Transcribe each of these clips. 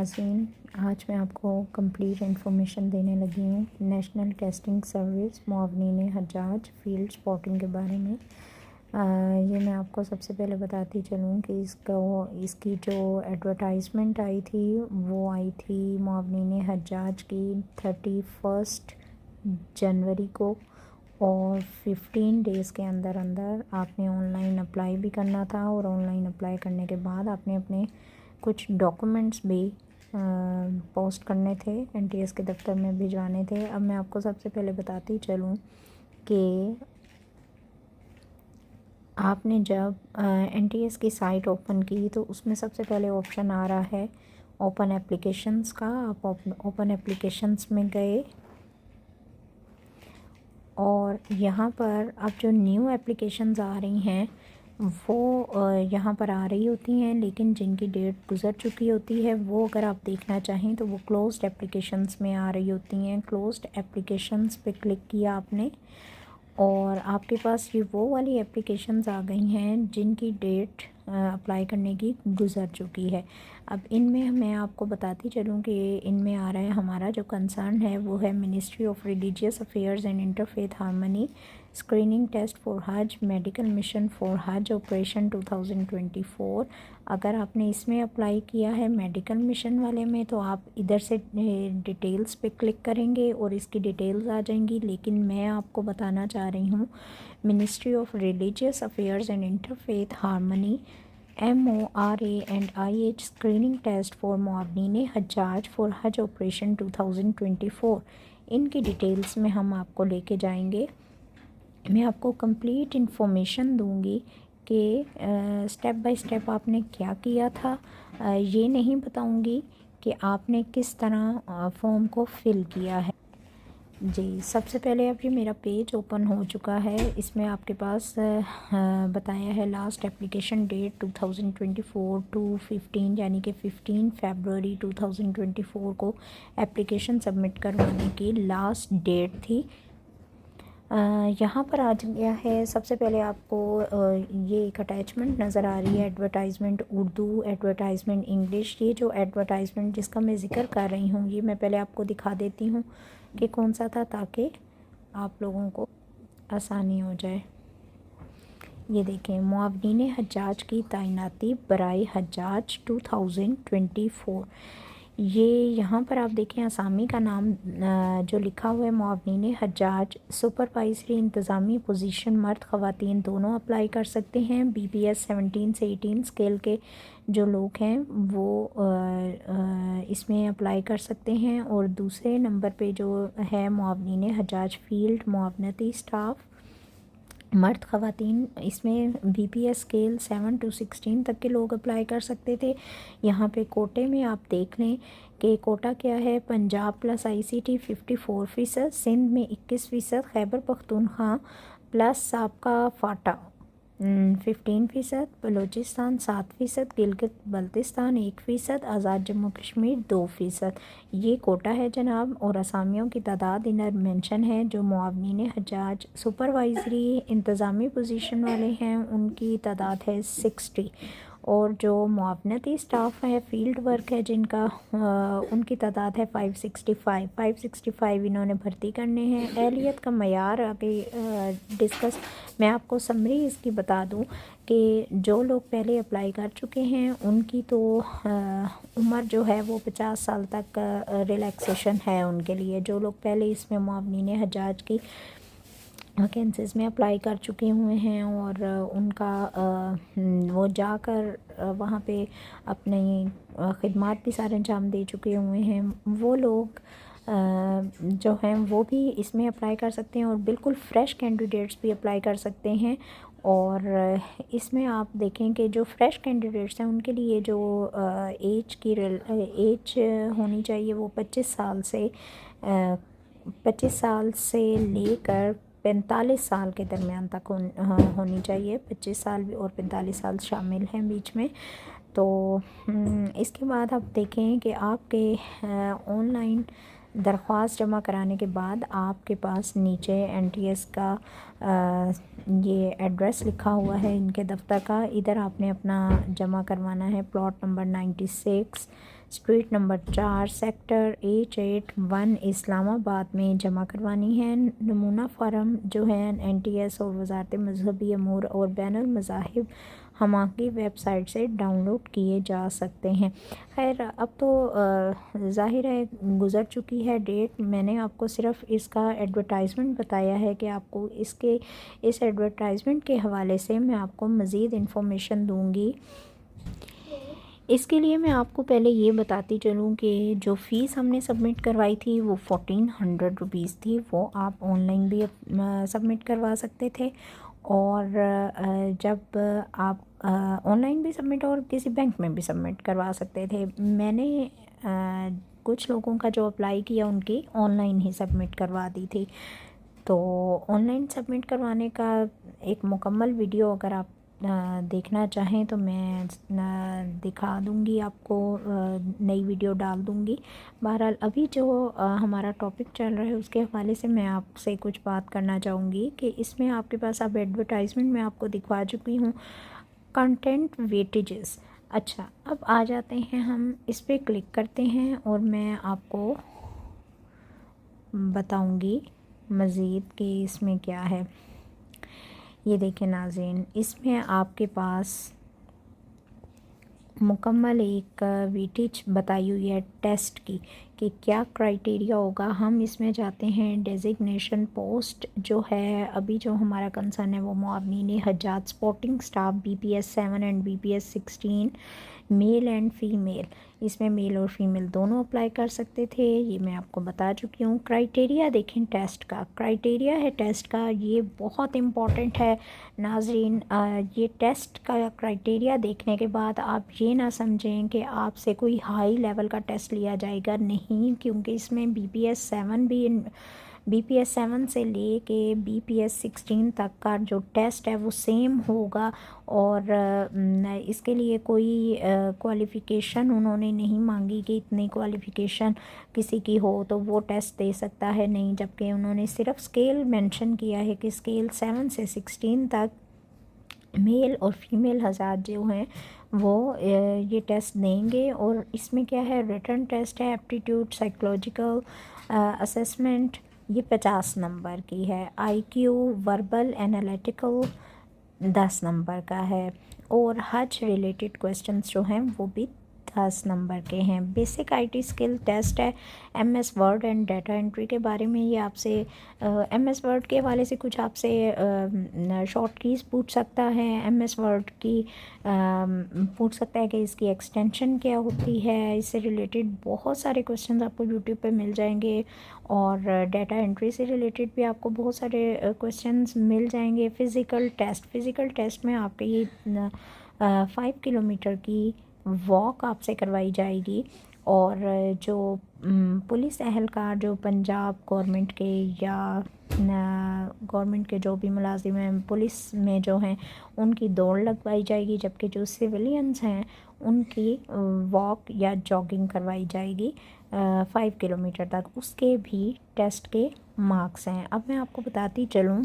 ناظرین، آج میں آپ کو کمپلیٹ انفارمیشن دینے لگی ہوں نیشنل ٹیسٹنگ سروس معاونین حجاج فیلڈ اسپاٹنگ کے بارے میں۔ یہ میں آپ کو سب سے پہلے بتاتی چلوں کہ اس کی جو ایڈورٹائزمنٹ آئی تھی وہ آئی تھی معاونین حجاج کی 31 جنوری کو، اور 15 ڈیز کے اندر آپ نے آن لائن اپلائی بھی کرنا تھا، اور آن لائن اپلائی کرنے کے بعد آپ نے اپنے کچھ ڈاکومنٹس بھی پوسٹ کرنے تھے، این ٹی ایس کے دفتر میں بھجوانے تھے۔ اب میں آپ کو سب سے پہلے بتاتی چلوں کہ آپ نے جب این ٹی ایس کی سائٹ اوپن کی تو اس میں سب سے پہلے آپشن آ رہا ہے اوپن اپلیکیشنز کا۔ آپ اوپن اپلیکیشنز میں گئے اور یہاں پر اب جو نیو اپلیکیشنز آ رہی ہیں وہ یہاں پر آ رہی ہوتی ہیں، لیکن جن کی ڈیٹ گزر چکی ہوتی ہے وہ اگر آپ دیکھنا چاہیں تو وہ کلوزڈ اپلیکیشنز میں آ رہی ہوتی ہیں۔ کلوزڈ اپلیکیشنز پہ کلک کیا آپ نے، اور آپ کے پاس یہ وہ والی اپلیکیشنز آ گئی ہیں جن کی ڈیٹ اپلائی کرنے کی گزر چکی ہے۔ اب ان میں آپ کو بتاتی چلوں کہ ان میں آ رہا ہے ہمارا جو کنسرن ہے وہ ہے ministry of religious affairs and interfaith harmony, screening test for Hajj, medical mission for Hajj operation 2024۔ اگر آپ نے اس میں اپلائی کیا ہے میڈیکل مشن والے میں تو آپ ادھر سے ڈیٹیلز پہ کلک کریں گے اور اس کی ڈیٹیلز آ جائیں گی، لیکن میں آپ کو بتانا چاہ رہی ہوں ministry of religious affairs and interfaith harmony MORA&IH screening test for معاونین حجاج فار حج آپریشن 2024۔ ان کی ڈیٹیلز میں ہم آپ کو لے کے جائیں گے۔ میں آپ کو کمپلیٹ انفارمیشن دوں گی کہ سٹیپ بائی سٹیپ آپ نے کیا کیا تھا۔ یہ نہیں بتاؤں گی کہ آپ نے کس طرح فارم کو فل کیا ہے۔ جی، سب سے پہلے اب یہ میرا پیج اوپن ہو چکا ہے۔ اس میں آپ کے پاس بتایا ہے لاسٹ اپلیکیشن ڈیٹ 2024 ٹو 15، یعنی کہ 15 فیبروری 2024 کو اپلیکیشن سبمٹ کروانے کی لاسٹ ڈیٹ تھی۔ یہاں پر آ گیا ہے سب سے پہلے آپ کو یہ ایک اٹیچمنٹ نظر آ رہی ہے، ایڈورٹائزمنٹ اردو، ایڈورٹائزمنٹ انگلش۔ یہ جو ایڈورٹائزمنٹ جس کا میں ذکر کر رہی ہوں یہ میں پہلے آپ کو دکھا دیتی ہوں کہ کون سا تھا تاکہ آپ لوگوں کو آسانی ہو جائے۔ یہ دیکھیں، معاونین حجاج کی تعیناتی برائے حجاج 2024۔ یہ یہاں پر آپ دیکھیں اسامی کا نام جو لکھا ہوا ہے معاونین حجاج، سپروائزری انتظامی پوزیشن، مرد خواتین دونوں اپلائی کر سکتے ہیں۔ BPS 17 سے 18 اسکیل کے جو لوگ ہیں وہ اس میں اپلائی کر سکتے ہیں۔ اور دوسرے نمبر پہ جو ہے معاونین حجاج فیلڈ معاونتی اسٹاف، مرد خواتین، اس میں BPS اسکیل 7 to 16 تک کے لوگ اپلائی کر سکتے تھے۔ یہاں پہ کوٹے میں آپ دیکھ لیں کہ کوٹا کیا ہے، پنجاب پلس ICT 54%، سندھ میں 21%، خیبر پختونخوا پلس سابقہ فاٹا 15%، بلوچستان 7%، گلگت بلتستان 1%، آزاد جموں کشمیر 2%۔ یہ کوٹا ہے جناب، اور اسامیوں کی تعداد انر مینشن ہے۔ جو معاونین حجاج سپروائزری انتظامی پوزیشن والے ہیں ان کی تعداد ہے 60، اور جو معاونتی اسٹاف ہے، فیلڈ ورک ہے جن کا، ان کی تعداد ہے 565 انہوں نے بھرتی کرنے ہیں۔ اہلیت کا معیار آگے ڈسکس، میں آپ کو سمری اس کی بتا دوں کہ جو لوگ پہلے اپلائی کر چکے ہیں ان کی تو عمر جو ہے وہ 50 سال تک ریلیکسیشن ہے ان کے لیے۔ جو لوگ پہلے اس میں معاونین حجاج کی ویکینسیز میں اپلائی کر چکے ہوئے ہیں اور ان کا وہ جا کر وہاں پہ اپنی خدمات بھی سارے انجام دے چکے ہوئے ہیں، وہ لوگ جو ہیں وہ بھی اس میں اپلائی کر سکتے ہیں، اور بالکل فریش کینڈیڈیٹس بھی اپلائی کر سکتے ہیں۔ اور اس میں آپ دیکھیں کہ جو فریش کینڈیڈیٹس ہیں ان کے لیے جو ایج ہونی چاہیے وہ 25 سال سے لے کر 45 سال کے درمیان تک ہونی چاہیے۔ 25 سال اور 45 سال شامل ہیں بیچ میں۔ تو اس کے بعد آپ دیکھیں کہ آپ کے آن لائن درخواست جمع کرانے کے بعد آپ کے پاس نیچے NTS کا یہ ایڈریس لکھا ہوا ہے ان کے دفتر کا، ادھر آپ نے اپنا جمع کروانا ہے۔ Plot number 96 street number 4 sector H81 Islamabad میں جمع کروانی ہے۔ نمونہ فارم جو ہے NTS اور وزارت مذہبی امور اور بین المذاہب ہما کی ویب سائٹ سے ڈاؤن لوڈ کیے جا سکتے ہیں۔ خیر اب تو ظاہر ہے گزر چکی ہے ڈیٹ، میں نے آپ کو صرف اس کا ایڈورٹائزمنٹ بتایا ہے کہ آپ کو اس ایڈورٹائزمنٹ کے حوالے سے میں آپ کو مزید انفارمیشن دوں گی۔ اس کے لیے میں آپ کو پہلے یہ بتاتی چلوں کہ جو فیس ہم نے سبمٹ کروائی تھی وہ 1400 روپیز تھی، وہ آپ آن لائن بھی سبمٹ کروا سکتے تھے، اور جب آپ آن لائن بھی سبمٹ اور کسی بینک میں بھی سبمٹ کروا سکتے تھے۔ میں نے کچھ لوگوں کا جو اپلائی کیا ان کی آن لائن ہی سبمٹ کروا دی تھی، تو آن لائن سبمٹ کروانے کا ایک مکمل ویڈیو اگر آپ دیکھنا چاہیں تو میں دکھا دوں گی آپ کو، نئی ویڈیو ڈال دوں گی۔ بہرحال ابھی جو ہمارا ٹاپک چل رہا ہے اس کے حوالے سے میں آپ سے کچھ بات کرنا چاہوں گی کہ اس میں آپ کے پاس اب ایڈورٹائزمنٹ میں آپ کو دکھوا چکی ہوں کنٹینٹ ویٹیجز۔ اچھا اب آ جاتے ہیں، ہم اس پہ کلک کرتے ہیں اور میں آپ کو بتاؤں گی مزید کہ اس میں کیا ہے۔ یہ دیکھیں ناظرین، اس میں آپ کے پاس مکمل ایک ویٹیج بتائی ہوئی ہے ٹیسٹ کی کہ کیا کرائٹیریا ہوگا۔ ہم اس میں جاتے ہیں ڈیزگنیشن پوسٹ جو ہے، ابھی جو ہمارا کنسرن ہے وہ معاونین حجات supporting staff BPS 7 and BPS 16 male and female, اس میں میل اور فیمیل دونوں اپلائی کر سکتے تھے، یہ میں آپ کو بتا چکی ہوں۔ کرائٹیریا دیکھیں ٹیسٹ کا، کرائٹیریا ہے ٹیسٹ کا، یہ بہت امپورٹنٹ ہے ناظرین۔ یہ ٹیسٹ کا کرائٹیریا دیکھنے کے بعد آپ یہ نہ سمجھیں کہ آپ سے کوئی ہائی لیول کا ٹیسٹ لیا جائے گا، نہیں، کیونکہ اس میں BPS 7 بھی BPS 7 سے لے کے BPS 16 تک کا جو ٹیسٹ ہے وہ سیم ہوگا، اور اس کے لیے کوئی کوالیفیکیشن انہوں نے نہیں مانگی کہ اتنی کوالیفیکیشن کسی کی ہو تو وہ ٹیسٹ دے سکتا ہے، نہیں، جبکہ انہوں نے صرف اسکیل مینشن کیا ہے کہ اسکیل 7 سے 16 تک میل اور فیمیل حضرات جو ہیں وہ یہ ٹیسٹ دیں گے۔ اور اس میں کیا ہے، ریٹن ٹیسٹ ہے، ایپٹیٹیوڈ، سائیکولوجیکل اسیسمنٹ، یہ 50 نمبر کی ہے، IQ وربل انالیٹیکل 10 نمبر کا ہے، اور حج ریلیٹڈ کویسچنز جو ہیں وہ بھی 10 نمبر کے ہیں۔ بیسک IT اسکل ٹیسٹ ہے، MS word and data entry کے بارے میں یہ آپ سے MS ورڈ کے حوالے سے کچھ آپ سے شارٹ کیز پوچھ سکتا ہے، MS ورڈ کی پوچھ سکتا ہے کہ اس کی ایکسٹینشن کیا ہوتی ہے، اس سے ریلیٹڈ بہت سارے کویسچنز آپ کو یوٹیوب پہ مل جائیں گے، اور ڈیٹا انٹری سے ریلیٹڈ بھی آپ کو بہت سارے کویسچنز مل جائیں گے۔ فزیکل ٹیسٹ میں آپ کے یہ 5 کلومیٹر کی واک آپ سے کروائی جائے گی، اور جو پولیس اہلکار جو پنجاب گورنمنٹ کے یا گورنمنٹ کے جو بھی ملازم ہیں پولیس میں جو ہیں ان کی دوڑ لگوائی جائے گی، جبکہ جو سویلینز ہیں ان کی واک یا جاگنگ کروائی جائے گی 5 کلومیٹر تک، اس کے بھی ٹیسٹ کے مارکس ہیں۔ اب میں آپ کو بتاتی چلوں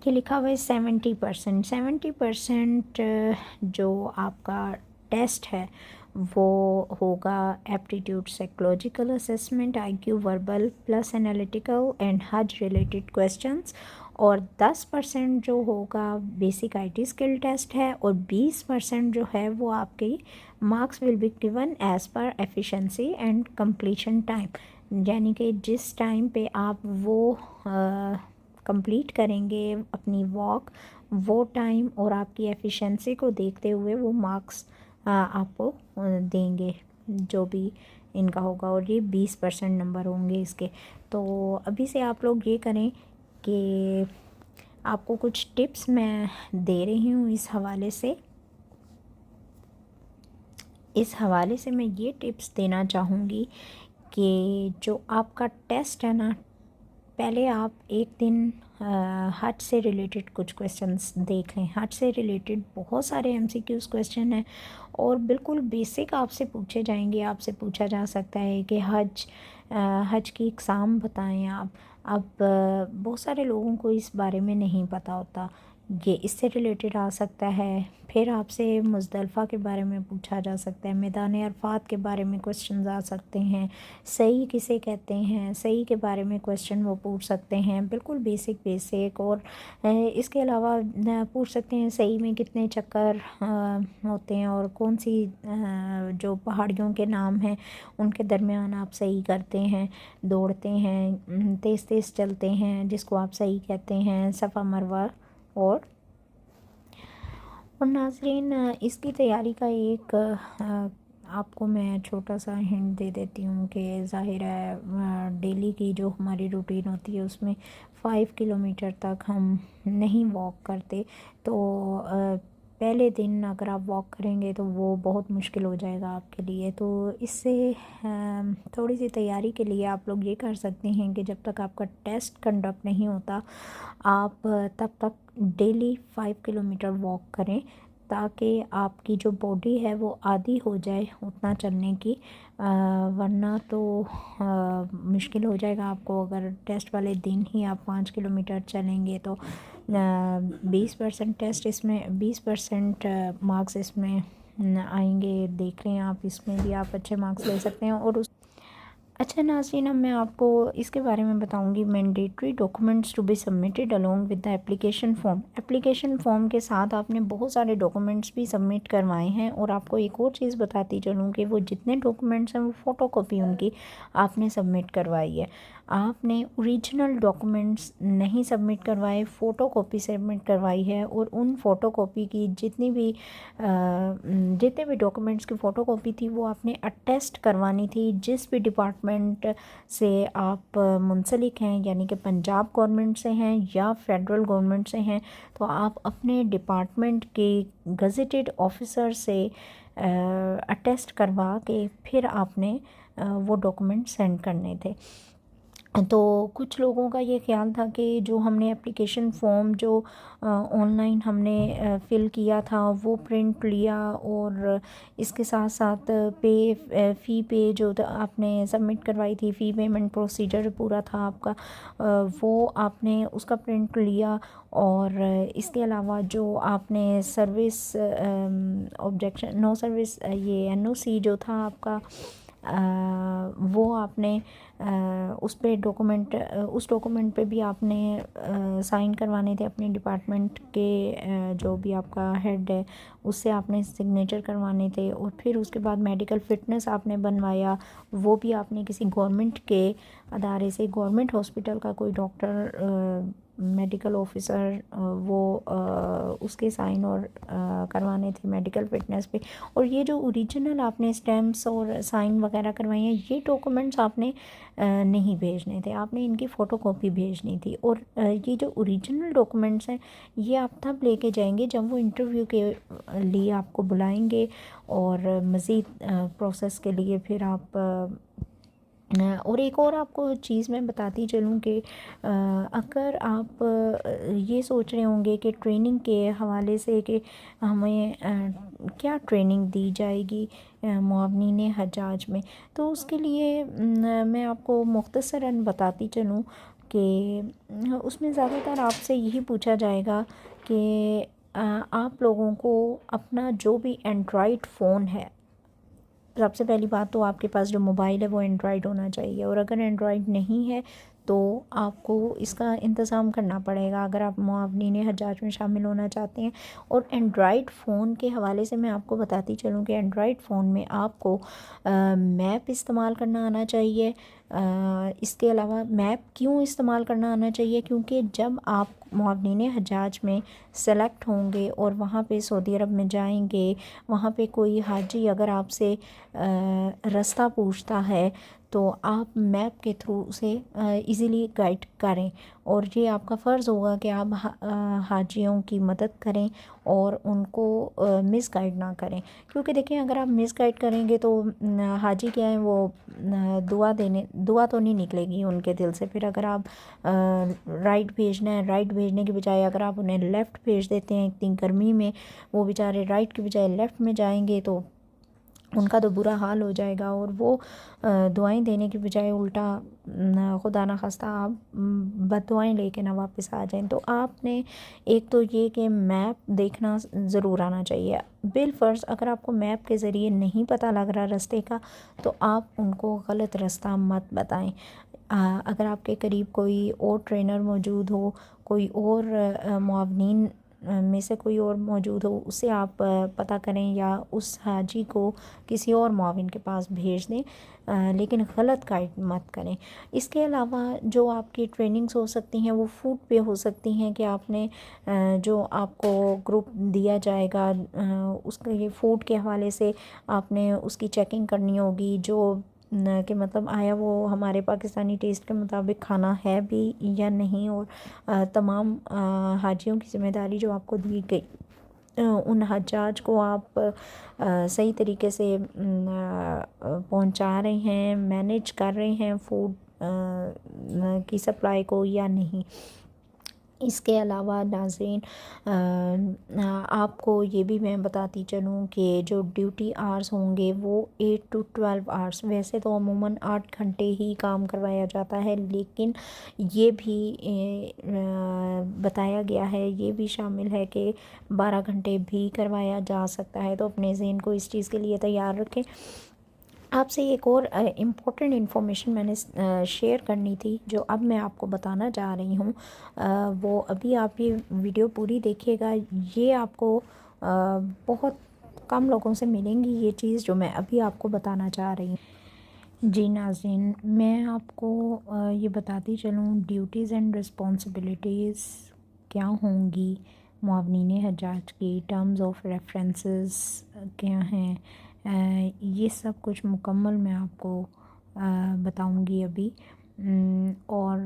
کہ لکھا ہوا ہے 70% جو آپ کا ٹیسٹ ہے وہ ہوگا aptitude psychological assessment, IQ verbal plus analytical and Hajj related questions, اور 10% جو ہوگا بیسک IT اسکل ٹیسٹ ہے، اور 20% جو ہے وہ آپ کی marks will be given as per efficiency and completion time, یعنی کہ جس ٹائم پہ آپ وہ کمپلیٹ کریں گے اپنی واک، وہ ٹائم اور آپ کی ایفیشنسی کو دیکھتے ہوئے وہ مارکس آپ کو دیں گے جو بھی ان کا ہوگا، اور یہ 20% نمبر ہوں گے اس کے۔ تو ابھی سے آپ لوگ یہ کریں کہ آپ کو کچھ ٹپس میں دے رہی ہوں اس حوالے سے میں یہ ٹپس دینا چاہوں گی کہ جو آپ کا ٹیسٹ ہے نا، پہلے آپ ایک دن حج سے ریلیٹڈ کچھ کویسچنز دیکھ لیں۔ حج سے ریلیٹڈ بہت سارے MCQs کویسچن ہیں، اور بالکل بیسک آپ سے پوچھے جائیں گے۔ آپ سے پوچھا جا سکتا ہے کہ حج کی اقسام بتائیں آپ۔ اب بہت سارے لوگوں کو اس بارے میں نہیں پتہ ہوتا، یہ اس سے ریلیٹڈ آ سکتا ہے۔ پھر آپ سے مزدلفہ کے بارے میں پوچھا جا سکتا ہے، میدان عرفات کے بارے میں کوسچنز آ سکتے ہیں، صحیح کسے کہتے ہیں، صحیح کے بارے میں کوسچن وہ پوچھ سکتے ہیں، بالکل بیسک۔ اور اس کے علاوہ پوچھ سکتے ہیں صحیح میں کتنے چکر ہوتے ہیں، اور کون سی جو پہاڑیوں کے نام ہیں ان کے درمیان آپ صحیح کرتے ہیں، دوڑتے ہیں، تیز تیز چلتے ہیں جس کو آپ صحیح کہتے ہیں، صفا مروہ۔ اور ناظرین، اس کی تیاری کا ایک آپ کو میں چھوٹا سا ہنٹ دے دیتی ہوں کہ ظاہر ہے ڈیلی کی جو ہماری روٹین ہوتی ہے اس میں 5 کلومیٹر تک ہم نہیں واک کرتے، تو پہلے دن اگر آپ واک کریں گے تو وہ بہت مشکل ہو جائے گا آپ کے لیے۔ تو اس سے تھوڑی سی تیاری کے لیے آپ لوگ یہ کر سکتے ہیں کہ جب تک آپ کا ٹیسٹ کنڈکٹ نہیں ہوتا آپ تب تک ڈیلی 5 کلومیٹر واک کریں، تاکہ آپ کی جو باڈی ہے وہ عادی ہو جائے اتنا چلنے کی، ورنہ تو مشکل ہو جائے گا آپ کو۔ اگر ٹیسٹ والے دن ہی آپ 5 کلومیٹر چلیں گے تو 20% ٹیسٹ اس میں 20% مارکس اس میں آئیں گے۔ دیکھ لیں آپ، اس میں بھی آپ اچھے مارکس لے سکتے ہیں۔ اور اچھا ناظرین، اب میں آپ کو اس کے بارے میں بتاؤں گی mandatory documents to be submitted along with the application form. Application form کے ساتھ آپ نے بہت سارے ڈاکومنٹس بھی سبمٹ کروائے ہیں، اور آپ کو ایک اور چیز بتاتی چلوں کہ وہ جتنے ڈاکومنٹس ہیں وہ فوٹو کاپی ان کی آپ نے سبمٹ کروائی ہے۔ آپ نے اوریجنل ڈاکومنٹس نہیں سبمٹ کروائے، فوٹو کاپی سبمٹ کروائی ہے، اور ان فوٹو کاپی کی جتنے بھی ڈاکومنٹس کی فوٹو کاپی تھی وہ آپ نے اٹیسٹ کروانی تھی جس بھی ڈپارٹمنٹ سے آپ منسلک ہیں، یعنی کہ پنجاب گورنمنٹ سے ہیں یا فیڈرل گورنمنٹ سے ہیں، تو آپ اپنے ڈپارٹمنٹ کے گزٹڈ آفیسر سے اٹیسٹ کروا کے پھر آپ نے وہ ڈاکومنٹ سینڈ کرنے تھے۔ تو کچھ لوگوں کا یہ خیال تھا کہ جو ہم نے اپلیکیشن فارم جو آن لائن ہم نے فل کیا تھا وہ پرنٹ لیا، اور اس کے ساتھ ساتھ فی پے جو آپ نے سبمٹ کروائی تھی، فی پیمنٹ پروسیجر پورا تھا آپ کا، وہ آپ نے اس کا پرنٹ لیا، اور اس کے علاوہ جو آپ نے سروس آبجیکشن نو سروس یہ NOC جو تھا آپ کا، وہ آپ نے اس پہ اس ڈاکومنٹ پہ بھی آپ نے سائن کروانے تھے اپنے ڈپارٹمنٹ کے، جو بھی آپ کا ہیڈ ہے اس سے آپ نے سگنیچر کروانے تھے۔ اور پھر اس کے بعد میڈیکل فٹنس آپ نے بنوایا، وہ بھی آپ نے کسی گورنمنٹ کے ادارے سے، گورنمنٹ ہاسپٹل کا کوئی ڈاکٹر میڈیکل آفیسر، وہ اس کے سائن اور کروانے تھے میڈیکل فٹنس پہ۔ اور یہ جو اوریجنل آپ نے اسٹیمپس اور سائن وغیرہ کروائی ہیں، یہ ڈاکومنٹس آپ نے نہیں بھیجنے تھے، آپ نے ان کی فوٹو کاپی بھیجنی تھی۔ اور یہ جو اوریجنل ڈاکومنٹس ہیں یہ آپ تب لے کے جائیں گے جب وہ انٹرویو کے لیے آپ کو بلائیں گے، اور مزید پروسیس کے لیے پھر آپ اور ایک اور آپ کو چیز میں بتاتی چلوں کہ اگر آپ یہ سوچ رہے ہوں گے کہ ٹریننگ کے حوالے سے کہ ہمیں کیا ٹریننگ دی جائے گی معاونین حجاج میں، تو اس کے لیے میں آپ کو مختصراً بتاتی چلوں کہ اس میں زیادہ تر آپ سے یہی پوچھا جائے گا کہ آپ لوگوں کو اپنا جو بھی اینڈرائڈ فون ہے، سب سے پہلی بات تو آپ کے پاس جو موبائل ہے وہ اینڈرائڈ ہونا چاہیے، اور اگر اینڈرائڈ نہیں ہے تو آپ کو اس کا انتظام کرنا پڑے گا اگر آپ معاونین حجاج میں شامل ہونا چاہتے ہیں۔ اور اینڈرائڈ فون کے حوالے سے میں آپ کو بتاتی چلوں کہ اینڈرائڈ فون میں آپ کو میپ استعمال کرنا آنا چاہیے۔ اس کے علاوہ میپ کیوں استعمال کرنا آنا چاہیے؟ کیونکہ جب آپ معاونین حجاج میں سلیکٹ ہوں گے اور وہاں پہ سعودی عرب میں جائیں گے، وہاں پہ کوئی حاجی اگر آپ سے راستہ پوچھتا ہے تو آپ میپ کے تھرو اسے ایزیلی گائیڈ کریں، اور یہ آپ کا فرض ہوگا کہ آپ حاجیوں کی مدد کریں اور ان کو مس گائیڈ نہ کریں۔ کیونکہ دیکھیں اگر آپ مس گائیڈ کریں گے تو حاجی کیا ہے، وہ دعا تو نہیں نکلے گی ان کے دل سے۔ پھر اگر آپ رائٹ بھیجنا ہے، رائٹ بھیجنے کے بجائے اگر آپ انہیں لیفٹ بھیج دیتے ہیں اتنی گرمی میں، وہ بیچارے رائٹ کے بجائے لیفٹ میں جائیں گے تو ان کا تو برا حال ہو جائے گا، اور وہ دعائیں دینے کی بجائے الٹا خدا نخواستہ آپ بد دعائیں لے کے نہ واپس آ جائیں۔ تو آپ نے ایک تو یہ کہ میپ دیکھنا ضرور آنا چاہیے۔ بالفرض اگر آپ کو میپ کے ذریعے نہیں پتہ لگ رہا راستے کا، تو آپ ان کو غلط راستہ مت بتائیں۔ اگر آپ کے قریب کوئی اور ٹرینر موجود ہو، کوئی اور معاونین میں سے کوئی اور موجود ہو، اسے آپ پتہ کریں یا اس حاجی کو کسی اور معاون کے پاس بھیج دیں، لیکن غلط گائیڈ مت کریں۔ اس کے علاوہ جو آپ کی ٹریننگز ہو سکتی ہیں وہ فوڈ پہ ہو سکتی ہیں کہ آپ نے جو آپ کو گروپ دیا جائے گا اس کے یہ فوڈ کے حوالے سے آپ نے اس کی چیکنگ کرنی ہوگی، جو کہ مطلب آیا وہ ہمارے پاکستانی ٹیسٹ کے مطابق کھانا ہے بھی یا نہیں، اور تمام حاجیوں کی ذمہ داری جو آپ کو دی گئی ان حجاج کو آپ صحیح طریقے سے پہنچا رہے ہیں، مینیج کر رہے ہیں فوڈ کی سپلائی کو یا نہیں۔ اس کے علاوہ ناظرین آپ کو یہ بھی میں بتاتی چلوں کہ جو ڈیوٹی آرز ہوں گے وہ 8 to 12 آرز، ویسے تو عموماً 8 گھنٹے ہی کام کروایا جاتا ہے، لیکن یہ بھی بتایا گیا ہے، یہ بھی شامل ہے کہ 12 گھنٹے بھی کروایا جا سکتا ہے۔ تو اپنے ذہن کو اس چیز کے لیے تیار رکھیں۔ آپ سے ایک اور امپورٹنٹ انفارمیشن میں نے شیئر کرنی تھی، جو اب میں آپ کو بتانا چاہ رہی ہوں، وہ ابھی آپ یہ ویڈیو پوری دیکھیے گا، یہ آپ کو بہت کم لوگوں سے ملیں گی یہ چیز جو میں ابھی آپ کو بتانا چاہ رہی ہوں۔ جی ناظرین، میں آپ کو یہ بتاتی چلوں ڈیوٹیز اینڈ رسپانسبلٹیز کیا ہوں گی معاونین حجاج کی، ٹرمز آف ریفرنسز کیا ہیں، یہ سب کچھ مکمل میں آپ کو بتاؤں گی ابھی۔ اور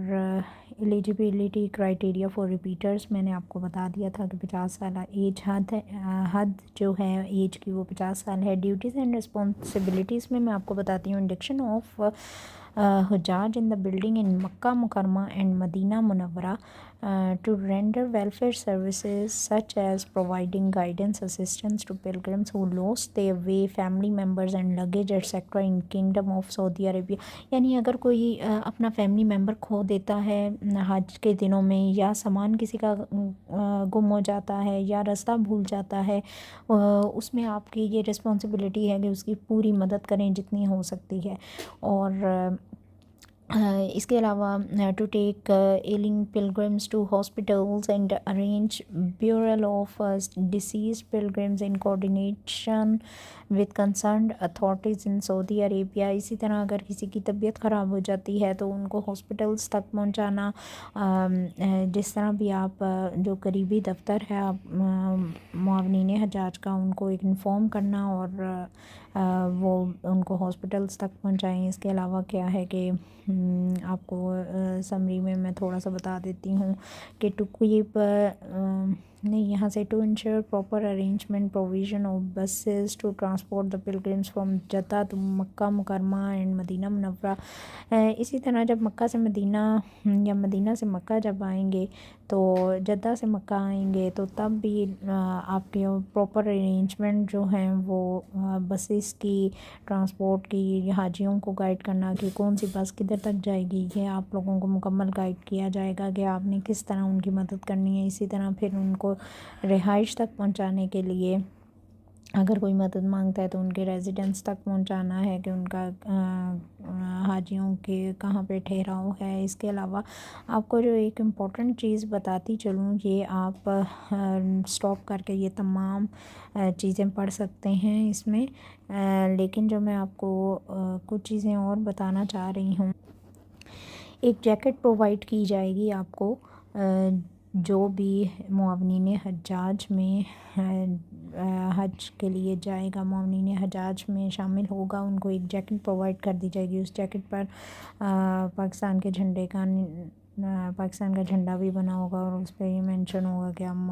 ایلیجیبلٹی کرائٹیریا فار ریپیٹرز میں نے آپ کو بتا دیا تھا کہ 50 سالہ ایج حد جو ہے ایج کی وہ 50 سال ہے۔ ڈیوٹیز اینڈ رسپانسبلٹیز میں آپ کو بتاتی ہوں، انڈکشن آف حجاج in the building in Makkah Mukarramah and مدینہ منورہ to render welfare services such as providing guidance assistance to pilgrims who lost their way, family members and luggage etc. in Kingdom of Saudi Arabia۔ یعنی اگر کوئی اپنا family member کھو دیتا ہے حج کے دنوں میں، یا سامان کسی کا گم ہو جاتا ہے یا راستہ بھول جاتا ہے، اس میں آپ کی یہ رسپانسبلٹی ہے کہ اس کی پوری مدد کریں جتنی ہو سکتی ہے۔ اور اس کے علاوہ to take ailing pilgrims to hospitals and arrange burial of deceased pilgrims in coordination with concerned authorities in Saudi Arabia. اسی طرح اگر کسی کی طبیعت خراب ہو جاتی ہے تو ان کو ہاسپٹلز تک پہنچانا، جس طرح بھی آپ جو قریبی دفتر ہے آپ معاونین حجاج کا ان کو ایک انفارم کرنا اور وہ ان کو ہاسپٹلز تک پہنچائیں۔ اس کے علاوہ کیا ہے کہ آپ کو سمری میں تھوڑا سا بتا دیتی ہوں کہ ٹو کیپ نہیں یہاں سے to ensure proper arrangement provision of buses to transport the pilgrims from Jeddah to Makkah Mukarramah and مدینہ منورہ۔ اسی طرح جب مکہ سے مدینہ یا مدینہ سے مکہ جب آئیں گے تو جدہ سے مکہ آئیں گے تو تب بھی آپ کے پراپر ارینجمنٹ جو ہیں وہ بسز کی، ٹرانسپورٹ کی، حاجیوں کو گائیڈ کرنا کہ کون سی بس کدھر تک جائے گی، یہ آپ لوگوں کو مکمل گائیڈ کیا جائے گا کہ آپ نے کس طرح ان کی مدد کرنی ہے۔ اسی طرح پھر ان کو رہائش تک پہنچانے کے لیے اگر کوئی مدد مانگتا ہے تو ان کے ریزیڈنس تک پہنچانا ہے کہ ان کا حاجیوں کے کہاں پہ ٹھہراؤ ہے۔ اس کے علاوہ آپ کو جو ایک امپورٹنٹ چیز بتاتی چلوں، یہ آپ سٹاپ کر کے یہ تمام چیزیں پڑھ سکتے ہیں اس میں، لیکن جو میں آپ کو کچھ چیزیں اور بتانا چاہ رہی ہوں۔ ایک جیکٹ پرووائڈ کی جائے گی آپ کو، جو بھی معاونین حجاج میں حج کے لیے جائے گا، معاونین حجاج میں شامل ہوگا، ان کو ایک جیکٹ پرووائڈ کر دی جائے گی۔ اس جیکٹ پر پاکستان کے جھنڈے کا پاکستان کا جھنڈا بھی بنا ہوگا اور اس پہ یہ مینشن ہوگا کہ ہم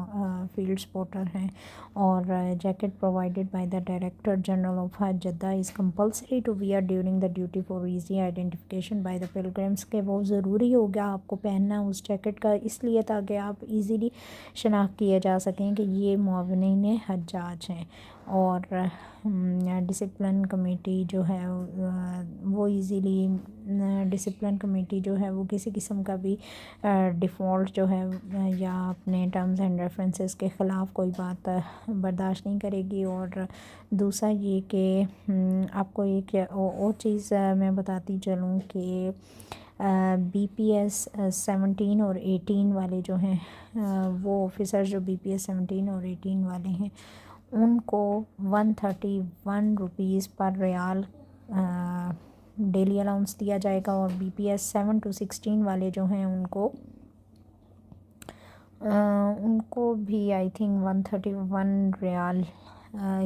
فیلڈ سپورٹر ہیں۔ اور jacket provided by the director general of Hajj Jeddah is compulsory to wear during the duty for easy identification by the pilgrims, کہ وہ ضروری ہو گیا آپ کو پہننا اس جیکٹ کا، اس لیے تاکہ آپ ایزیلی شناخت کیے جا سکیں کہ یہ معاونین حجاج ہیں۔ اور ڈسپلن کمیٹی جو ہے وہ ایزیلی ڈسپلن کمیٹی جو ہے وہ کسی قسم کا بھی ڈیفالٹ جو ہے یا اپنے ٹرمز اینڈ ریفرنسز کے خلاف کوئی بات برداشت نہیں کرے گی. اور دوسرا یہ کہ آپ کو ایک اور چیز میں بتاتی چلوں کہ بی پی ایس 17 اور 18 والے جو ہیں وہ آفیسر جو بی پی ایس 17 اور 18 والے ہیں ان کو 131 روپیز پر ریال ڈیلی الاؤنس دیا جائے گا. اور بی پی ایس 7 to 16 والے جو ہیں ان کو بھی آئی تھنک 131 ریال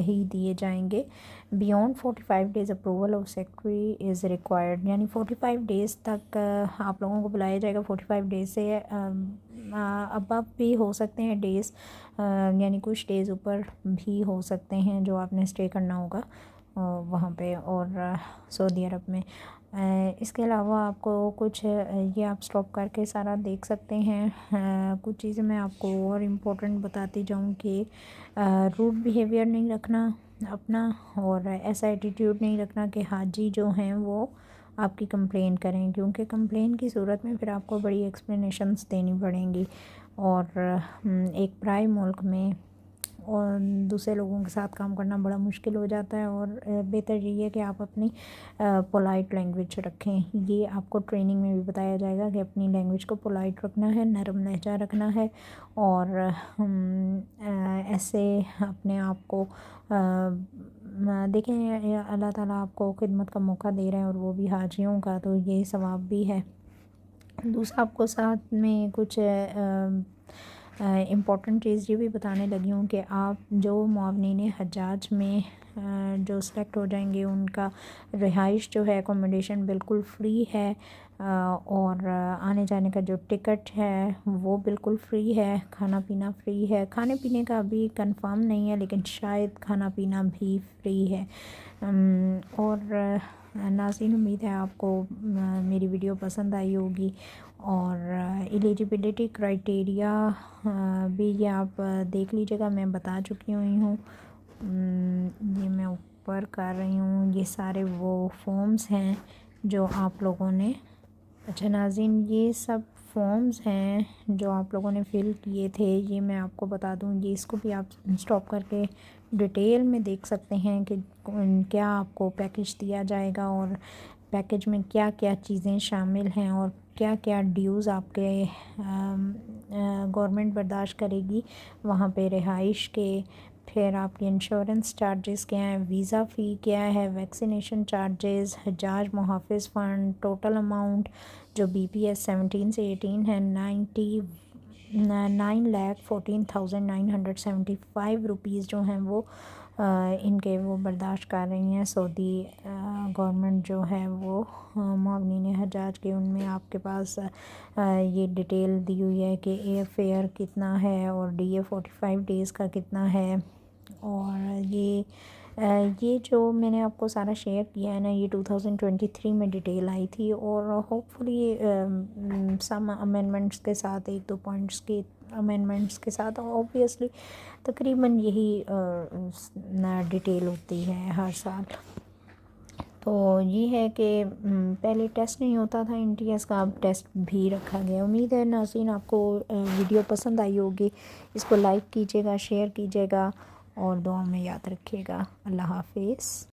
ہی دیے جائیں گے. Beyond 45 days approval of secretary is required, یعنی 45 ڈیز تک آپ لوگوں کو بلایا جائے گا. 45 ڈیز سے اب بھی ہو سکتے ہیں ڈیز, یعنی کچھ ڈیز اوپر بھی ہو سکتے ہیں جو آپ نے اسٹے کرنا ہوگا وہاں پہ اور سعودی عرب میں. اس کے علاوہ آپ کو کچھ یہ آپ اسٹاپ کر کے سارا دیکھ سکتے ہیں. کچھ چیزیں میں آپ کو اور امپورٹنٹ بتاتی جاؤں کہ روڈ بیہیویئر نہیں رکھنا اپنا, اور ایسا ایٹیٹیوڈ نہیں رکھنا کہ حاجی جو ہیں وہ آپ کی کمپلین کریں, کیونکہ کمپلین کی صورت میں پھر آپ کو بڑی ایکسپلینیشنز دینی پڑیں گی. اور ایک پرائے ملک میں اور دوسرے لوگوں کے ساتھ کام کرنا بڑا مشکل ہو جاتا ہے, اور بہتر یہ ہے کہ آپ اپنی پولائٹ لینگویج رکھیں. یہ آپ کو ٹریننگ میں بھی بتایا جائے گا کہ اپنی لینگویج کو پولائٹ رکھنا ہے, نرم لہجہ رکھنا ہے, اور ایسے اپنے آپ کو دیکھیں اللہ تعالیٰ آپ کو خدمت کا موقع دے رہے ہیں اور وہ بھی حاجیوں کا, تو یہ ثواب بھی ہے. دوسرا آپ کو ساتھ میں کچھ امپورٹنٹ چیز یہ بھی بتانے لگی ہوں کہ آپ جو معاونین حجاج میں جو سلیکٹ ہو جائیں گے ان کا رہائش جو ہے اکوموڈیشن بالکل فری ہے, اور آنے جانے کا جو ٹکٹ ہے وہ بالکل فری ہے, کھانا پینا فری ہے. کھانے پینے کا ابھی کنفرم نہیں ہے لیکن شاید کھانا پینا بھی فری ہے. اور ناظرین امید ہے آپ کو میری ویڈیو پسند آئی ہوگی, اور ایلیجیبلٹی کرائٹیریا بھی یہ آپ دیکھ لیجیے گا, میں بتا چکی ہوئی ہوں. یہ میں اوپر کر رہی ہوں, یہ سارے وہ فارمز ہیں جو آپ لوگوں نے, اچھا ناظرین یہ سب فارمز ہیں جو آپ لوگوں نے فل کیے تھے, یہ میں آپ کو بتا دوں, یہ اس کو بھی آپ اسٹاپ کر کے ڈیٹیل میں دیکھ سکتے ہیں کہ کیا آپ کو پیکیج دیا جائے گا اور پیکیج میں کیا کیا چیزیں شامل ہیں اور کیا کیا ڈیوز آپ کے گورنمنٹ برداشت کرے گی وہاں پہ رہائش کے. پھر آپ کے انشورنس چارجز کیا ہیں, ویزا فی کیا ہے, ویکسینیشن چارجز, حجاج محافظ فنڈ, ٹوٹل اماؤنٹ جو بی پی ایس 17 سے 18 ہے 9,14,975 روپیز جو ہیں وہ ان کے وہ برداشت کر رہی ہیں سعودی گورنمنٹ جو ہے وہ معاونین حجاج کے. ان میں آپ کے پاس یہ ڈیٹیل دی ہوئی ہے کہ ایئر فیئر کتنا ہے اور ڈی اے 45 ڈیز کا کتنا ہے. اور یہ جو میں نے آپ کو سارا شیئر کیا ہے نا, یہ 2023 میں ڈیٹیل آئی تھی, اور ہوپ فلی سم امینڈمنٹس کے ساتھ, 1-2 پوائنٹس کے امینڈمنٹس کے ساتھ, اوبویسلی تقریباً یہی ڈیٹیل ہوتی ہے ہر سال. تو یہ ہے کہ پہلے ٹیسٹ نہیں ہوتا تھا این ٹی ایس کا, اب ٹیسٹ بھی رکھا گیا. امید ہے ناظرین آپ کو ویڈیو پسند آئی ہوگی, اس کو لائک کیجیے گا, شیئر کیجیے گا, اور دعا میں یاد رکھیے گا. اللہ حافظ.